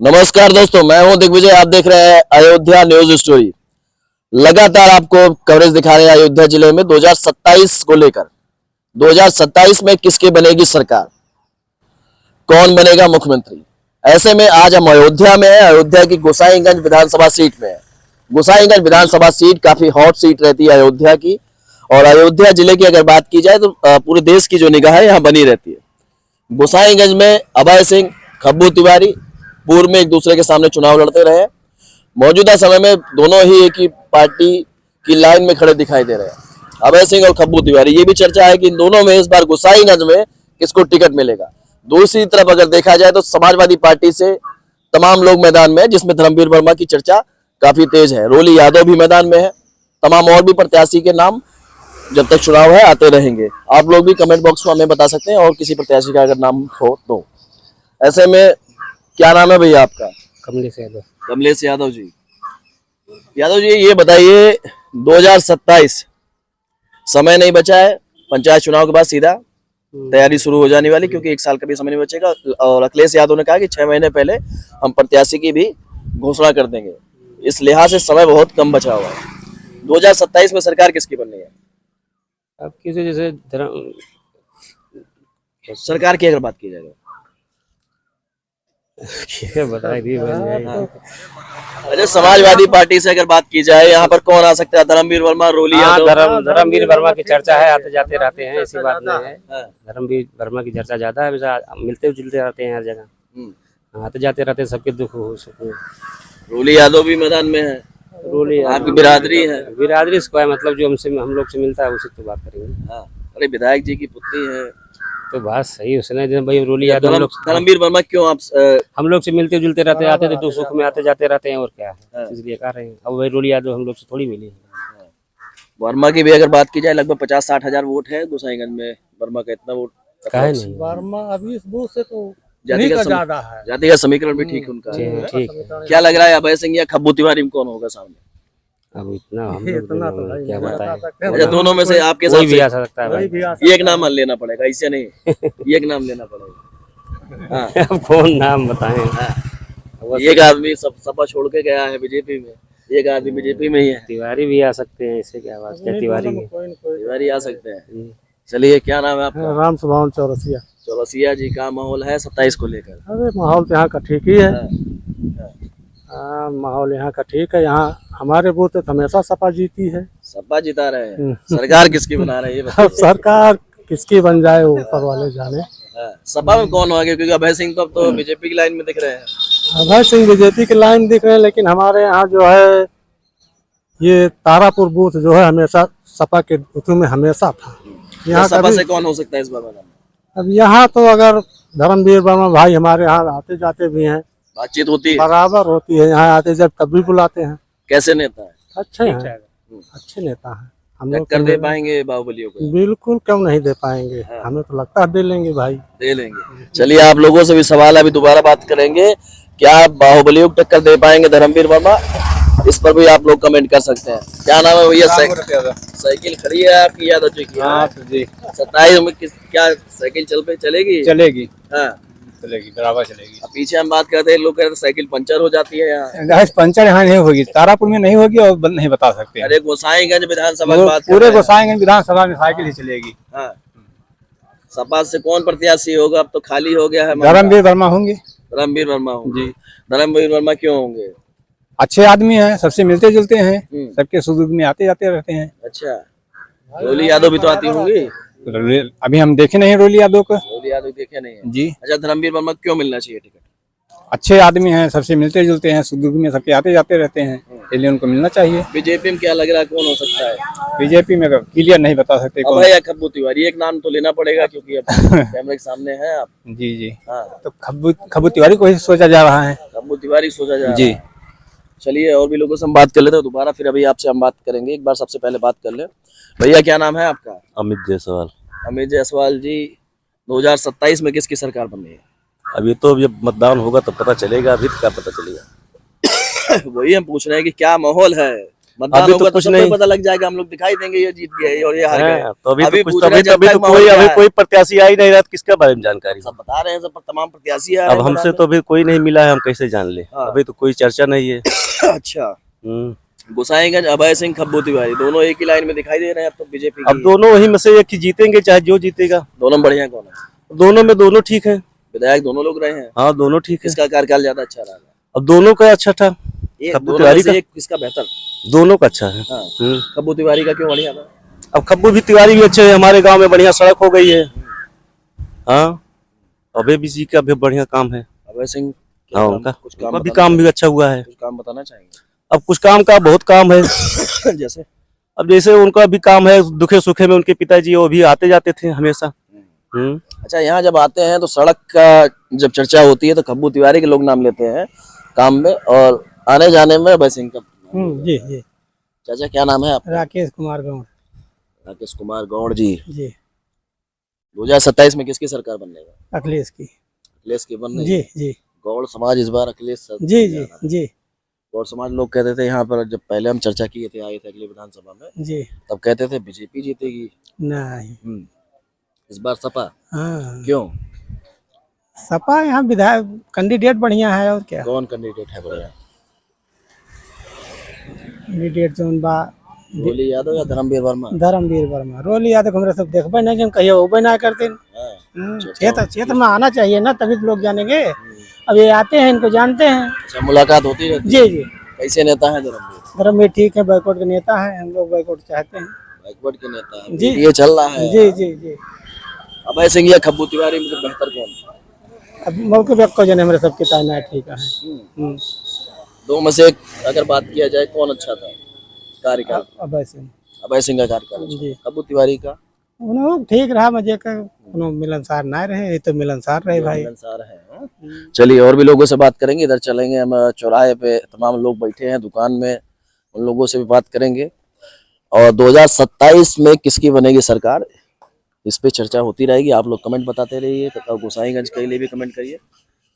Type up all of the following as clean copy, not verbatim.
नमस्कार दोस्तों, मैं हूं दिग्विजय। आप देख रहे हैं अयोध्या न्यूज स्टोरी। लगातार आपको कवरेज दिखा रहे हैं अयोध्या जिले में 2027 को लेकर। 2027 में किसकी बनेगी सरकार, कौन बनेगा मुख्यमंत्री। ऐसे में आज हम अयोध्या में हैं। अयोध्या की गोसाईगंज विधानसभा सीट में है। गोसाईगंज विधानसभा सीट काफी हॉट सीट रहती है अयोध्या की, और अयोध्या जिले की अगर बात की जाए तो पूरे देश की जो निगाह है यहाँ बनी रहती है। गोसाईगंज में अभय सिंह, खब्बू तिवारी पूर्व में एक दूसरे के सामने चुनाव लड़ते रहे। मौजूदा समय में दोनों ही एक ही पार्टी की लाइन में खड़े दिखाई दे रहे हैं, अभय सिंह और खब्बू तिवारी। ये भी चर्चा है कि इन दोनों में इस बार गोसाईगंज में किसको टिकट मिलेगा। दूसरी तरफ अगर देखा जाए तो समाजवादी पार्टी से तमाम लोग मैदान में है, जिसमें धर्मवीर वर्मा की चर्चा काफी तेज है। रोली यादव भी मैदान में है। तमाम और भी प्रत्याशी के नाम जब तक चुनाव है आते रहेंगे। आप लोग भी कमेंट बॉक्स में हमें बता सकते हैं और किसी प्रत्याशी का अगर नाम हो तो। ऐसे में क्या नाम है भैया आपका? कमलेश यादव। कमलेश यादव जी। यादव जी, ये बताइए 2027 समय नहीं बचा है, पंचायत चुनाव के बाद सीधा तैयारी शुरू हो जाने वाली, क्योंकि एक साल का भी समय नहीं बचेगा। और अखिलेश यादव ने कहा कि 6 महीने पहले हम प्रत्याशी की भी घोषणा कर देंगे। इस लिहाज से समय बहुत कम बचा हुआ है। 2027 में सरकार किसकी बननी है? अब किसी जैसे सरकार की अगर बात की जाए बताए दी अच्छा, समाजवादी पार्टी से अगर बात की जाए यहाँ पर कौन आ सकता है? धर्मवीर वर्मा, रोली यादव। धर्मवीर वर्मा की चर्चा है, आते जाते रहते हैं, ऐसी बात नहीं है। धर्मवीर वर्मा की चर्चा ज्यादा है, मिलते जुलते रहते हैं हर जगह, आते जाते रहते हैं, सबके दुख हो सके। रोली यादव भी मैदान में है। रोली आपकी बिरादरी है? बिरादरी से है, मतलब जो हम लोग से मिलता है उसी तो बात करेंगे। अरे विधायक जी की पुत्री है तो बात सही उसने भाई। रोली यादव धर्मवीर वर्मा क्यों आप हम लोग से मिलते जुलते रहते, आते थे तो सुख में आते जाते रहते हैं, और क्या है, इसलिए कह रहे हैं। अब भाई रोली यादव हम लोग से थोड़ी मिली है। वर्मा की भी अगर बात की जाए लगभग 50-60 हजार वोट है गोसाईगंज में। वर्मा का इतना वोट काहे नहीं? वर्मा अभी इस बूथ से तो जाति का ज्यादा है। जाति का समीकरण भी ठीक उनका है। ठीक। क्या लग रहा है अभय सिंह या खब्बू तिवारी में कौन होगा सामने? अब इतना हम लोग क्या बताएं। अच्छा, दोनों में से आपके कोई साथ भी आ सकता है भाई। एक नाम लेना पड़ेगा, इससे नहीं एक नाम लेना पड़ेगा। हाँ। अब कौन नाम बताएं? एक आदमी सपा छोड़ के गया है बीजेपी में, एक आदमी बीजेपी में ही है। तिवारी भी आ सकते हैं, इससे क्या बात है। तिवारी आ सकते हैं। चलिए, क्या नाम है आपका? राम सुभान चौरसिया। चौरसिया जी, का माहौल है 27 को लेकर? अरे माहौल तो यहाँ का ठीक ही है। माहौल यहाँ का ठीक है। यहाँ हमारे बूथ तो हमेशा सपा जीती है। सपा जिता रहे हैं। सरकार किसकी बना रहे हैं? अब सरकार किसकी बन जाए वो ऊपर वाले जाने। सपा में कौन होगा? क्योंकि अभय सिंह तो अब तो बीजेपी की लाइन में दिख रहे हैं। अभय सिंह बीजेपी की लाइन दिख रहे हैं, लेकिन हमारे यहाँ जो है ये तारापुर बूथ जो है हमेशा सपा के बूथ में हमेशा था। यहाँ सपा से कौन हो सकता है इस बार? अब यहाँ तो अगर धर्मवीर वर्मा भाई हमारे यहाँ आते जाते भी हैं, बातचीत होती है, बराबर होती है। यहाँ आते जब तब भी बुलाते हैं। कैसे नेता है? अच्छे हैं, अच्छे नेता हैं। हम लोग कर दे पाएंगे बाहुबलियों को? बिल्कुल, क्यों नहीं दे पाएंगे। हमें तो लगता है दे लेंगे भाई, दे लेंगे। चलिए, आप लोगों से भी सवाल अभी दोबारा बात करेंगे। क्या बाहुबलियों को टक्कर दे पाएंगे धर्मवीर वर्मा? इस पर भी आप लोग कमेंट कर सकते हैं। क्या नाम है भैया? साइकिल खड़ी है आपकी यादव जी की? हाँ जी। 27 में क्या साइकिल चलेगी? चलेगी, हाँ चलेगी, बराबर चलेगी। पीछे हम बात करते हैं, लोग कहते हैं साइकिल पंचर हो जाती है यहाँ। पंचर यहाँ नहीं होगी, तारापुर में नहीं होगी, और नहीं बता सकते। अरे गोसाईगंज विधानसभा की बात पूरे गोसाईगंज विधानसभा में साइकिल ही चलेगी। हाँ। सपा से कौन प्रत्याशी होगा? अब तो खाली हो गया है। धर्मवीर वर्मा होंगे। धर्मवीर वर्मा होंगे जी। धर्मवीर वर्मा क्यों होंगे? अच्छे आदमी हैं, सबसे मिलते जुलते हैं, सबके सुख दुख में आते जाते रहते हैं। अच्छा, रोली यादव भी तो आती होंगी? अभी हम देखे नहीं रोली यादव को। रोली यादव देखे नहीं है जी। अच्छा, धर्मवीर वर्मा क्यों मिलना चाहिए टिकट? अच्छे आदमी हैं, सबसे मिलते जुलते हैं, सुख दुख में सबके आते जाते रहते हैं, इसलिए उनको मिलना चाहिए। बीजेपी में क्या लग रहा है कौन हो सकता है? बीजेपी में क्लियर नहीं बता सकते कौन। या खब्बू तिवारी? एक नाम तो लेना पड़ेगा, क्योंकि अब कैमरे के सामने है आप। जी जी। हाँ, तो खब्बू तिवारी को ही सोचा जा रहा है। खब्बू तिवारी सोचा जा रहा है जी। चलिए, और भी लोगों से हम बात कर लेते हैं दोबारा, फिर अभी आपसे हम बात करेंगे। एक बार सबसे पहले बात कर ले। भैया, क्या नाम है आपका? अमित जायसवाल। अमित जायसवाल जी, 2027 में किसकी सरकार बननी है? अभी तो जब मतदान होगा तब पता चलेगा, अभी क्या पता चलेगा। वही हम पूछ रहे हैं कि क्या माहौल है मतदान अभी होगा तो कुछ सबको नहीं। पता लग जाएगा, हम लोग दिखाई देंगे ये जीत गए और ये हार गए। हाँ, तो अभी तो कुछ पूछ रहे हैं अभी जनता तो का माहौल क्या है? कोई प्रत्याशी आ ही नहीं रहा, तो किसके बारे में जानकारी हो? सब बता रहे हैं, सब तमाम प्रत्याशी आ रहे अब हैं हमसे मैदान तो अभी कोई नहीं मिला है, हम कैसे जान ले? हाँ। अभी तो कोई चर्चा नहीं है। में। अच्छा, हम्म। गोसाईगंज अभय सिंह खब्बू तिवारी दोनों एक ही लाइन में दिखाई दे रहे हैं अब तो बीजेपी अब की। दोनों वही में से एक ही जीतेंगे, चाहे जो जीतेगा। दोनों में बढ़िया कौन है? दोनों में दोनों ठीक है। विधायक दोनों लोग रहे हैं, हाँ, दोनों ठीक है। किसका कार्यकाल ज्यादा अच्छा रहा? अब दोनों का अच्छा था। ये खब्बू दोनों में तिवारी से का एक किसका बेहतर? दोनों का अच्छा है। हाँ, हम्म। खब्बू तिवारी का क्यों बढ़िया था? अब खब्बू भी तिवारी भी अच्छे है, हमारे गांव में बढ़िया सड़क हो गई है। हाँ, अबे भी जी का भी बढ़िया काम है। अभय सिंह क्या हाँ, काम- उनका कुछ उनका भी बताना काम भी अच्छा हुआ है। कुछ काम बताना चाहेंगे? अब कुछ काम का बहुत काम है। जैसे अब जैसे उनका भी काम है, दुखे सुखे में उनके पिताजी वो भी आते जाते थे हमेशा। अच्छा, यहाँ जब आते हैं तो सड़क का जब चर्चा होती है तो खब्बू तिवारी के लोग नाम लेते हैं काम में, और आने जाने में अभय सिंह का। जी जी। चाचा क्या नाम है आपका? राकेश कुमार गौड़। राकेश कुमार गौड़ जी। जी। 2027 में किसकी सरकार बनने का? अखिलेश की। अखिलेश की बनने जी जी गौड़ समाज इस बार अखिलेश जी जी जी गौड़ समाज लोग कहते थे यहाँ पर, जब पहले हम चर्चा किए थे, आए थे अगली विधानसभा में, जी। तब कहते थे बीजेपी जीतेगी। नहीं। इस बार सपा। हाँ, क्यों? सपा यहाँ विधायक कैंडिडेट बढ़िया है, और क्या कौन कैंडिडेट है बढ़िया? कैंडिडेट जोन बा गोली यादव या धर्मवीर वर्मा? धर्मवीर वर्मा। रोल यादव को हमरा सब देखबे नहीं कि हम कहिए होबे ना करते। हाँ। क्षेत्र में आना चाहिए ना, तभी तो लोग जानेंगे। अब ये आते हैं, इनको जानते हैं। अच्छा, मुलाकात होती रहती है? जी जी। कैसे नेता है धर्मवीर? धर्मवीर ठीक है, बैकवर्ड के नेता हैं, हम लोग बैकवर्ड चाहते हैं। बैकवर्ड के नेता है, जी। ये चल रहा है। जी जी जी। अभय सिंह या खब्बू तिवारी में तो बेहतर कौन? अब मौके पे आपको जने हमारे सबके ताना ठीक है। दो में से एक अगर बात किया जाए, कौन अच्छा था कार्यकाल? अभय सिंह। अभय सिंह का कार्यकाल अच्छा। जी। खब्बू तिवारी का उन्होंने ठीक रहा, मजे का कोनो मिलनसार ना रहे, ये तो मिलनसार रहे भाई। मिलनसार है। हाँ? चलिए और भी लोगों से बात करेंगे, इधर चलेंगे हम चौराहे पे, तमाम लोग बैठे हैं दुकान में, उन लोगों से भी बात करेंगे। और 2027 में किसकी बनेगी सरकार, इस पे चर्चा होती रहेगी। आप लोग कमेंट बताते रहिए तथा गोसाईगंज के लिए भी कमेंट करिए।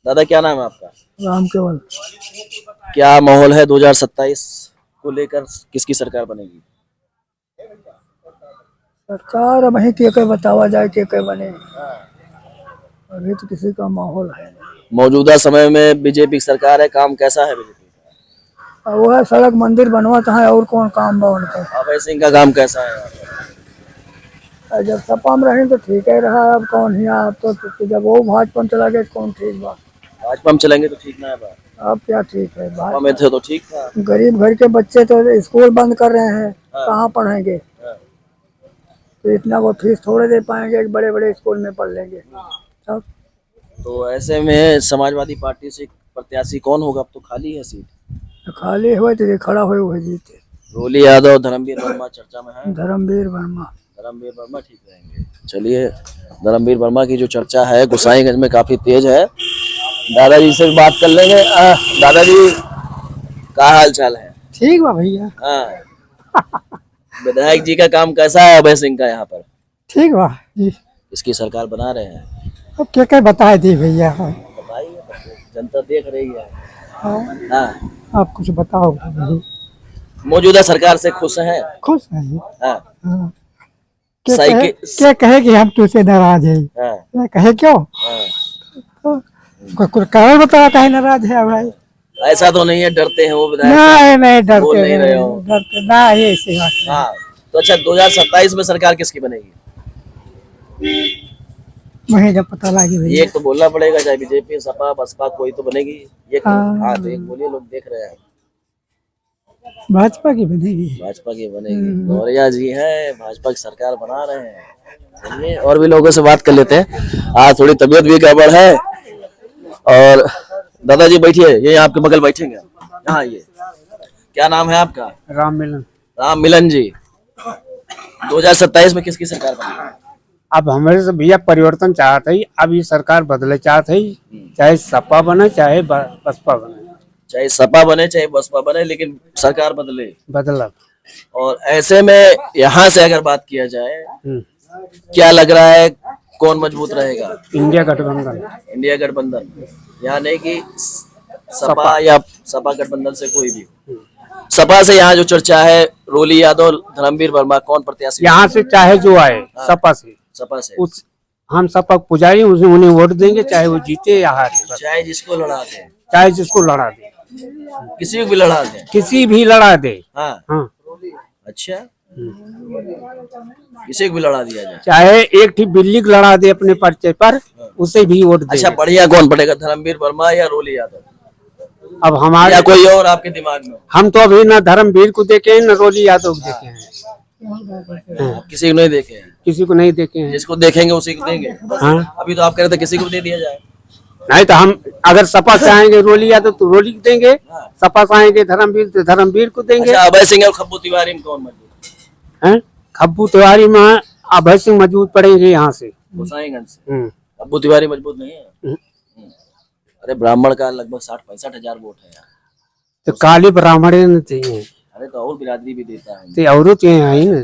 दादा क्या नाम है आपका? राम केवल। क्या माहौल है 2027 को लेकर, किसकी सरकार बनेगी? सरकार अब वही के बतावा जाए के बने, अभी तो किसी का माहौल है। मौजूदा समय में बीजेपी की सरकार है, काम कैसा है बीजेपी का? वो है सड़क मंदिर बनवाता है, और कौन काम बा उनका। अभय सिंह का काम कैसा है? जब सपा में रहे तो ठीक है रहा, अब कौन है अब तो जब वो भाजपा में चला गया तो कौन ठीक बा। भाजपा में चलेंगे तो ठीक ना है बात? अब क्या ठीक है, भाजपा में थे तो ठीक था। गरीब घर के बच्चे तो स्कूल बंद कर रहे हैं, कहाँ पढ़ेंगे? तो इतना वो फीस थोड़े दे पाएंगे, बड़े बड़े स्कूल में पढ़ लेंगे सब। तो ऐसे में समाजवादी पार्टी से प्रत्याशी कौन होगा? अब तो खाली है सीट। तो खाली हुए तो ये खड़ा हुए वो जीते। रोली यादव, धर्मवीर वर्मा चर्चा में है। धर्मवीर वर्मा। धर्मवीर वर्मा ठीक रहेंगे। चलिए, धर्मवीर वर्मा की जो चर्चा है गोसाईगंज में काफी तेज है। दादाजी से भी बात कर लेंगे। दादाजी क्या हाल चाल है? ठीक बा भैया। हाँ, विधायक जी का काम कैसा है अभय सिंह का यहाँ पर? ठीक बा जी। इसकी सरकार बना रहे हैं? अब क्या बताए दी भैया। बताइए, जनता देख रही है। हाँ, आप कुछ बताओ भाई। मौजूदा सरकार से खुश हैं? खुश है। हाँ, क्या कहे कि हम तुझसे नाराज है? हाँ, कहे क्यों? हाँ। कुछ कारण बताओ काहे नाराज है भाई? ऐसा तो नहीं है डरते हैं वो विधायक? नहीं बोल डरते नहीं रहे हो? डरते ना, ये ऐसी बात नहीं। हाँ, तो अच्छा 2027 में सरकार किसकी बनेगी? वही जब पता लगी भैया। एक तो बोलना पड़ेगा, चाहे बीजेपी सपा बसपा कोई तो बनेगी। एक तो हाँ, तो एक बोलिए, लोग देख रहे हैं। भाजपा की बनेगी। भाजपा की बनेगी। गौरिया जी हैं, भाजपा की सरकार बना रहे हैं। चलिए और भी लोगों से बात कर लेते हैं। आज थोड़ी तबीयत भी गड़बड़ है। और दादाजी बैठिए, ये आपके बगल बैठेंगे। यहाँ ये क्या नाम है आपका? राम मिलन। राम मिलन जी, 2027 में किसकी सरकार बनेगी? अब हमारे से भैया परिवर्तन चाहते ही, अब ये सरकार बदले चाहते ही, चाहे सपा बने चाहे बसपा बने। चाहे सपा बने चाहे बसपा बने, लेकिन सरकार बदले। बदला। और ऐसे में यहाँ से अगर बात किया जाए, क्या लग रहा है कौन मजबूत रहेगा? इंडिया गठबंधन। इंडिया गठबंधन, यहाँ नहीं कि सपा या सपा गठबंधन से कोई भी। सपा से यहाँ जो चर्चा है, रोली यादव, धर्मवीर वर्मा, कौन प्रत्याशी? यहाँ से चाहे जो आए सपा से, सपा से। उस हम सपा पुजारी उन्हें वोट देंगे, चाहे वो जीते या हारे, चाहे जिसको लड़ा दे, चाहे जिसको लड़ा दे, किसी को भी लड़ा दे। किसी भी लड़ा दे। हाँ, हाँ, अच्छा, किसी को भी लड़ा दिया जाए। चाहे एक ठीक बिल्ली को लड़ा दे अपने पर्चे पर, उसे भी वोट दे। अच्छा, बढ़िया कौन पड़ेगा, धर्मवीर वर्मा या रोली यादव, अब हमारे या कोई और आपके दिमाग में? हम तो अभी न धर्मवीर को देखे हैं न रोली यादव को देखे हैं, आप किसी को नहीं देखे हैं? किसी को नहीं देखे हैं। जिसको देखेंगे उसी को देंगे। हाँ, अभी तो आप कह रहे थे किसी को भी दे दिया जाए। नहीं तो हम अगर सपा से आएंगे रोली यादव तो रोली को देंगे, सपा से आएंगे धर्मवीर तो धर्मवीर को देंगे। अच्छा, अभय सिंह और खब्बू तिवारी में कौन मजबूत है? हैं? खब्बू तिवारी में अभय सिंह मजबूत पड़ेंगे यहाँ से। गोसाईगंज से खब्बू तिवारी मजबूत नहीं है? अरे ब्राह्मण का लगभग 60-65 हजार वोट है यार। तो काले ब्राह्मण चाहिए, अरे तो और बिरादरी भी देता है। तो औरत यहाँ आई ना।